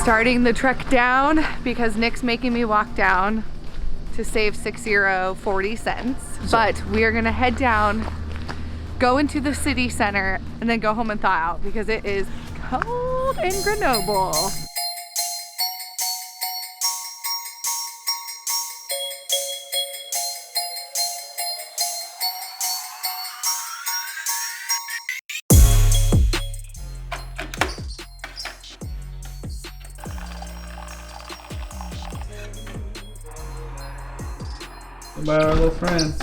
Starting the trek down because Nick's making me walk down to save €6, 40 cents. But we are gonna head down, go into the city center, and then go home and thaw out because it is cold in Grenoble. About our little friends.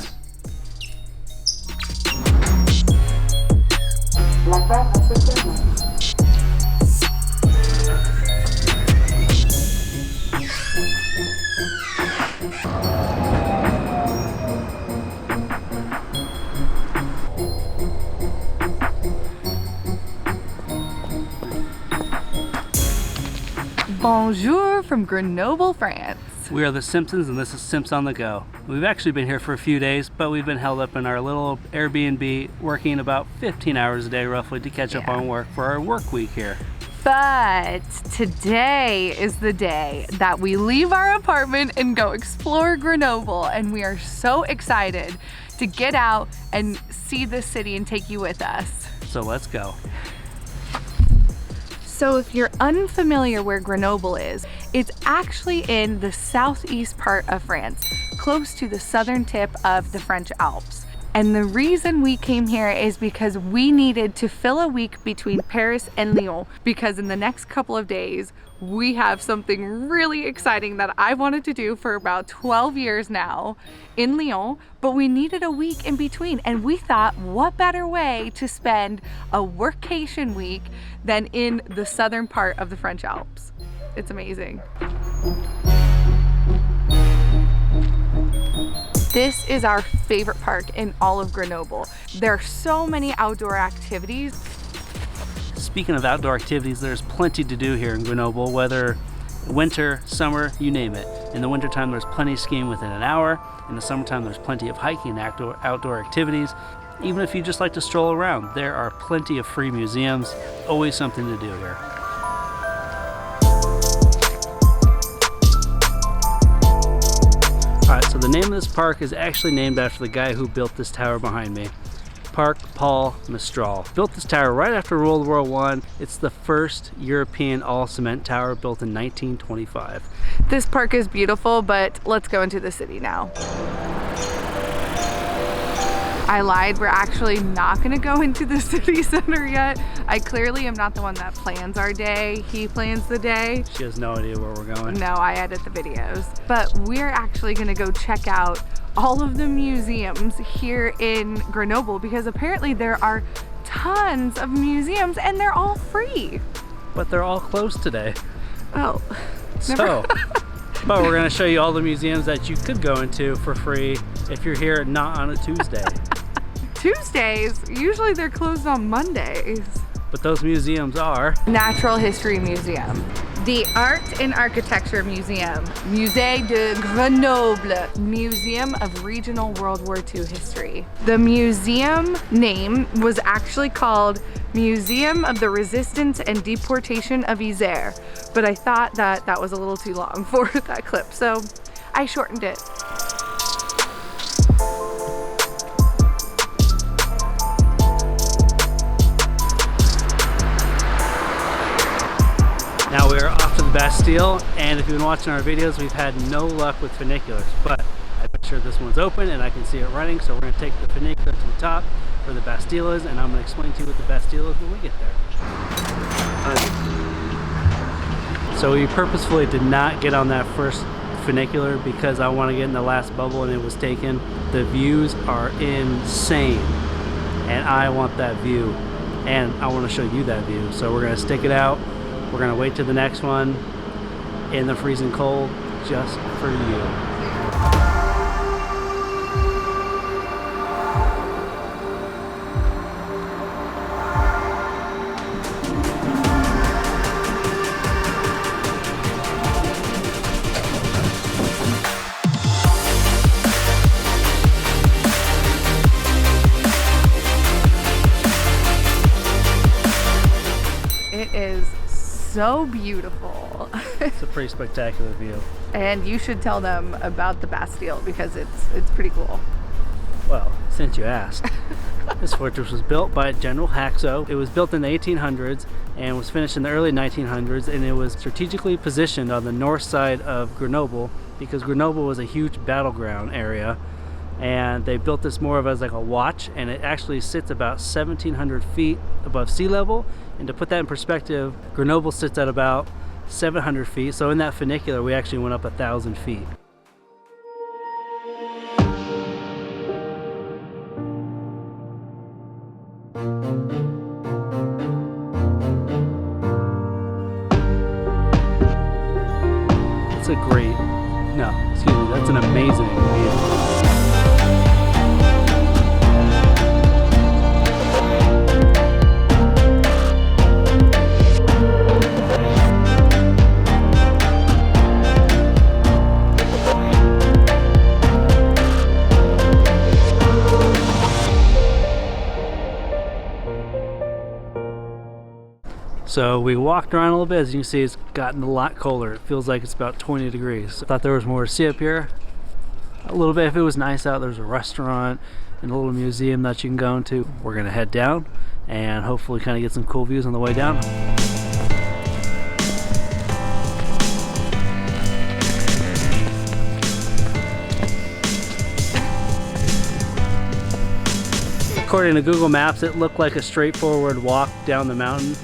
Bonjour from Grenoble, France. We are the Simpsons and this is Simps on the Go. We've actually been here for a few days, but we've been held up in our little Airbnb working about 15 hours a day roughly to catch up on work for our work week here. But today is the day that we leave our apartment and go explore Grenoble, and we are so excited to get out and see the city and take you with us. So let's go. So if you're unfamiliar where Grenoble is, it's actually in the southeast part of France, close to the southern tip of the French Alps. And the reason we came here is because we needed to fill a week between Paris and Lyon, because in the next couple of days, we have something really exciting that I wanted to do for about 12 years now in Lyon, but we needed a week in between. And we thought, what better way to spend a workation week than in the southern part of the French Alps? It's amazing. This is our favorite park in all of Grenoble. There are so many outdoor activities. Speaking of outdoor activities, there's plenty to do here in Grenoble, whether winter, summer, you name it. In the wintertime, there's plenty of skiing within an hour. In the summertime, there's plenty of hiking and outdoor activities. Even if you just like to stroll around, there are plenty of free museums. Always something to do here. Alright, so the name of this park is actually named after the guy who built this tower behind me. Parc Paul Mistral. Built this tower right after World War I. It's the first European all-cement tower built in 1925. This park is beautiful, but let's go into the city now. I lied, we're actually not gonna go into the city center yet. I clearly am not the one that plans our day. He plans the day. She has no idea where we're going. No, I edit the videos. But we're actually gonna go check out all of the museums here in Grenoble because apparently there are tons of museums and they're all free. But they're all closed today. Oh, But we're gonna show you all the museums that you could go into for free if you're here not on a Tuesday. Tuesdays? Usually they're closed on Mondays. But those museums are Natural History Museum, the Art and Architecture Museum, Musée de Grenoble, Museum of Regional World War II History. The museum name was actually called Museum of the Resistance and Deportation of Isère, but I thought that that was a little too long for that clip, so I shortened it. Now we are off to the Bastille, and if you've been watching our videos, we've had no luck with funiculars, but I'm sure this one's open and I can see it running, so we're going to take the funicular to the top where the Bastille is, and I'm going to explain to you what the Bastille is when we get there. So we purposefully did not get on that first funicular because I want to get in the last bubble and it was taken. The views are insane, and I want that view, and I want to show you that view, so we're going to stick it out. We're gonna wait to the next one in the freezing cold just for you. It is so beautiful. cool. It's a pretty spectacular view. And you should tell them about the Bastille because it's pretty cool. Well, since you asked, this fortress was built by General Haxo. It was built in the 1800s and was finished in the early 1900s, and it was strategically positioned on the north side of Grenoble because Grenoble was a huge battleground area, and they built this more of as like a watch, and it actually sits about 1,700 feet above sea level. And to put that in perspective, Grenoble sits at about 700 feet, so in that funicular we actually went up 1,000 feet. That's a great, no, excuse me, that's an amazing view. So we walked around a little bit. As you can see, it's gotten a lot colder. It feels like it's about 20 degrees. I thought there was more to see up here. A little bit if it was nice out. There's a restaurant and a little museum that you can go into. We're gonna head down and hopefully kind of get some cool views on the way down. According to Google Maps, it looked like a straightforward walk down the mountain.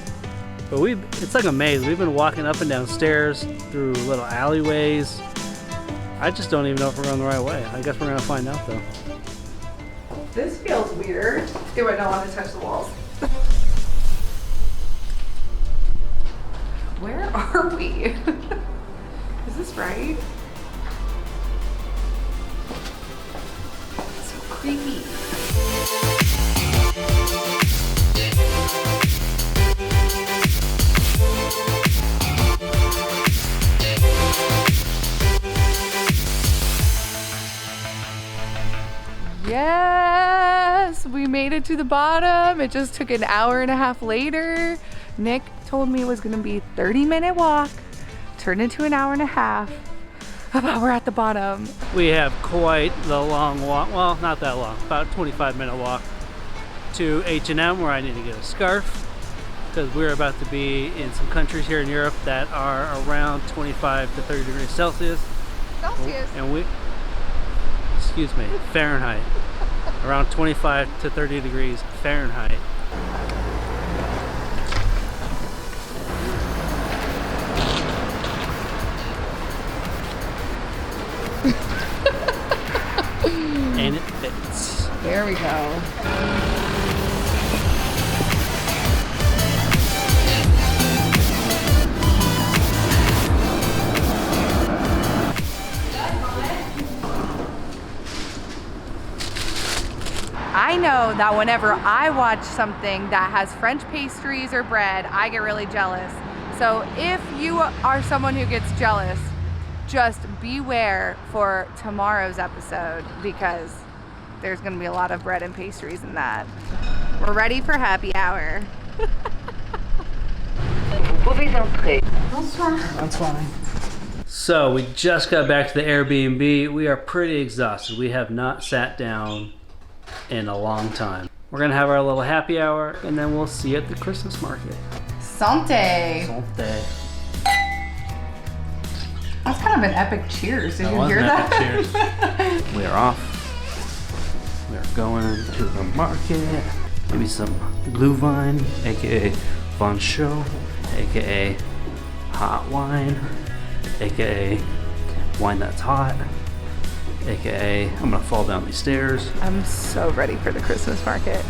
But it's like a maze. We've been walking up and down stairs through little alleyways. I just don't even know if we're going the right way. I guess we're gonna find out though. This feels weird. Ew, I don't want to touch the walls. Where are we? Is this right? It's so creepy. Yes, we made it to the bottom. It just took an hour and a half later. Nick told me it was gonna be a 30-minute walk, turned into an hour and a half. We're at the bottom. We have quite the long walk. Well, not that long, about a 25-minute walk to H&M where I need to get a scarf because we're about to be in some countries here in Europe that are around 25 to 30 degrees Celsius. And excuse me, Fahrenheit. Around 25 to 30 degrees Fahrenheit. And it fits. There we go. I know that whenever I watch something that has French pastries or bread, I get really jealous. So if you are someone who gets jealous, just beware for tomorrow's episode because there's gonna be a lot of bread and pastries in that. We're ready for happy hour. Bonsoir. So we just got back to the Airbnb. We are pretty exhausted. We have not sat down in a long time. We're gonna have our little happy hour and then we'll see you at the Christmas market. Santé. Santé. That's kind of an epic cheers. Did you hear that? Cheers. We are off. We are going to the market. Maybe some blue wine, aka Von Show, aka hot wine, aka wine that's hot, aka I'm gonna fall down these stairs. I'm so ready for the Christmas market.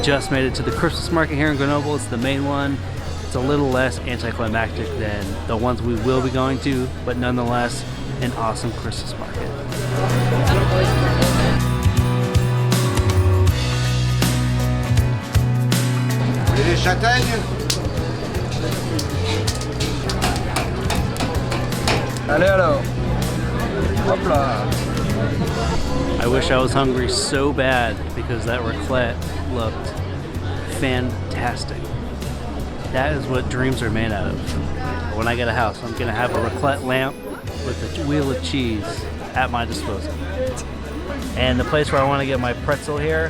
Just made it to the Christmas market here in Grenoble. It's the main one. It's a little less anticlimactic than the ones we will be going to, but nonetheless, an awesome Christmas market. Et les châtaignes? Allez alors. Hop là. I wish I was hungry so bad because that raclette looked fantastic. That is what dreams are made out of. when I get a house. I'm gonna have a raclette lamp with a wheel of cheese at my disposal. And the place where I want to get my pretzel here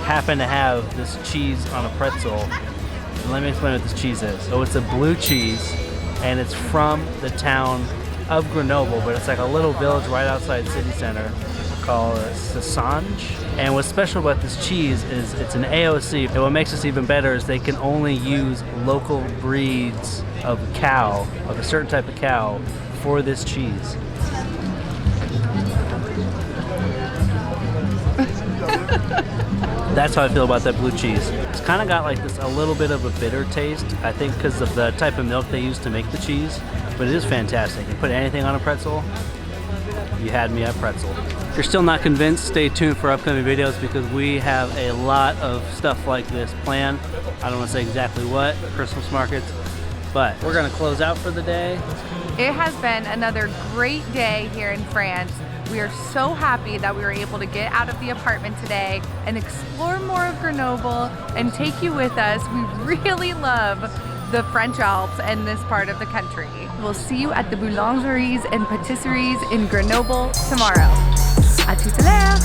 happened to have this cheese on a pretzel. And let me explain what this cheese is. So it's a blue cheese, and it's from the town of Grenoble, but it's like a little village right outside city center called Sassenage. And what's special about this cheese is it's an AOC, and what makes this even better is they can only use local breeds of cow, of a certain type of cow, for this cheese. That's how I feel about that blue cheese. It's kind of got like this a little bit of a bitter taste, I think because of the type of milk they use to make the cheese, but it is fantastic. You put anything on a pretzel, you had me at pretzel. If you're still not convinced, stay tuned for upcoming videos because we have a lot of stuff like this planned. I don't want to say exactly what, Christmas markets, but we're gonna close out for the day. It has been another great day here in France. We are so happy that we were able to get out of the apartment today and explore more of Grenoble and take you with us. We really love the French Alps and this part of the country. We'll see you at the boulangeries and patisseries in Grenoble tomorrow. À tout à l'heure!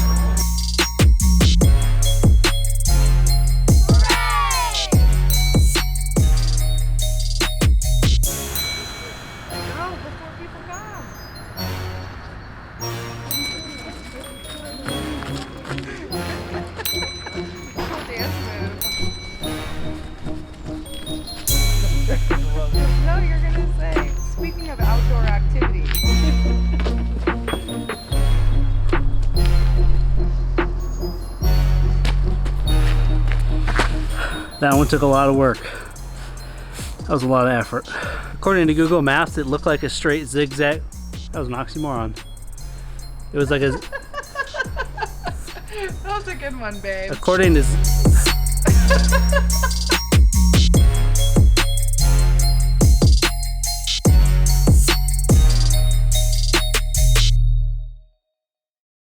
No, you're gonna say, speaking of outdoor activities. That one took a lot of work. That was a lot of effort. According to Google Maps, it looked like a straight zigzag. That was an oxymoron. It was like a... That was a good one, babe. According to...